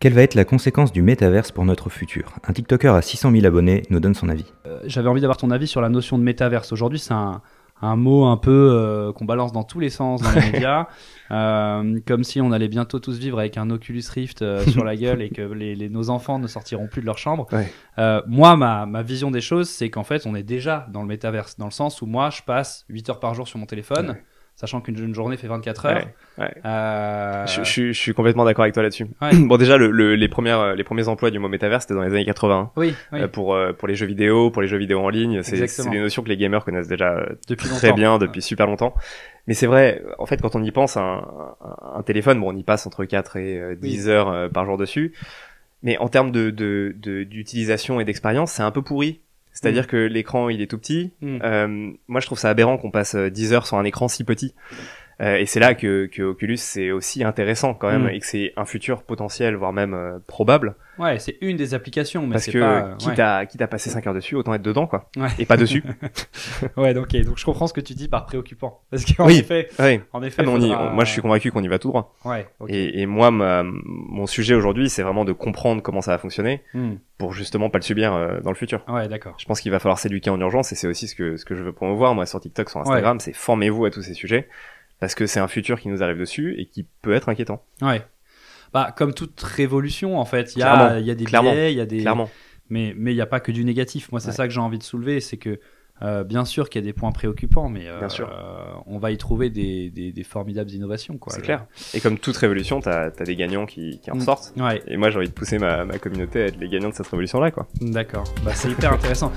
Quelle va être la conséquence du métaverse pour notre futur? Un TikToker à 600 000 abonnés nous donne son avis. J'avais envie d'avoir ton avis sur la notion de métaverse. Aujourd'hui, c'est un mot un peu qu'on balance dans tous les sens dans les médias, comme si on allait bientôt tous vivre avec un Oculus Rift sur la gueule et que nos enfants ne sortiront plus de leur chambre. Ouais. Moi, ma vision des choses, c'est qu'en fait, on est déjà dans le métaverse, dans le sens où moi, je passe 8 heures par jour sur mon téléphone, sachant qu'une journée fait 24 heures. Ouais. Euh, Je suis complètement d'accord avec toi là-dessus. Ouais. Bon, déjà, les premiers emplois du mot métavers, c'était dans les années 80. Oui. Pour les jeux vidéo, en ligne. C'est Exactement. des notions que les gamers connaissent déjà Depuis très longtemps. bien, depuis super longtemps. Mais c'est vrai, en fait, quand on y pense, un téléphone, bon, on y passe entre 4 et 10 heures par jour dessus. Mais en termes d'utilisation et d'expérience, c'est un peu pourri. C'est-à-dire que l'écran, il est tout petit. Moi, je trouve ça aberrant qu'on passe 10 heures sur un écran si petit. Et c'est là que Oculus, c'est aussi intéressant quand même, et que c'est un futur potentiel, voire même probable. Ouais, c'est une des applications, mais Parce c'est que pas... quitte à passer 5 heures dessus, autant être dedans, quoi. Ouais. Et pas dessus. Ouais, donc je comprends ce que tu dis par préoccupant. Parce qu'en Oui. effet, Ouais. mais Moi, je suis convaincu qu'on y va tout droit. Ouais, ok. Et moi, mon sujet aujourd'hui, c'est vraiment de comprendre comment ça va fonctionner pour justement pas le subir dans le futur. Ouais, d'accord. Je pense qu'il va falloir s'éduquer en urgence, et c'est aussi ce que je veux promouvoir, moi, sur TikTok, sur Instagram, c'est formez-vous à tous ces sujets, parce que c'est un futur qui nous arrive dessus et qui peut être inquiétant. Ouais. Bah, comme toute révolution, en fait, il y Clairement. a des Clairement. biais, il y a des... Clairement. Mais il y a pas que du négatif. Moi, c'est Ouais. ça que j'ai envie de soulever, c'est que bien sûr qu'il y a des points préoccupants, mais Bien sûr. on va y trouver des formidables innovations, quoi. C'est clair. Et comme toute révolution, t'as des gagnants qui en sortent. Ouais, Et moi, j'ai envie de pousser ma communauté à être les gagnants de cette révolution-là, quoi. d'accord. Bah, c'est hyper intéressant.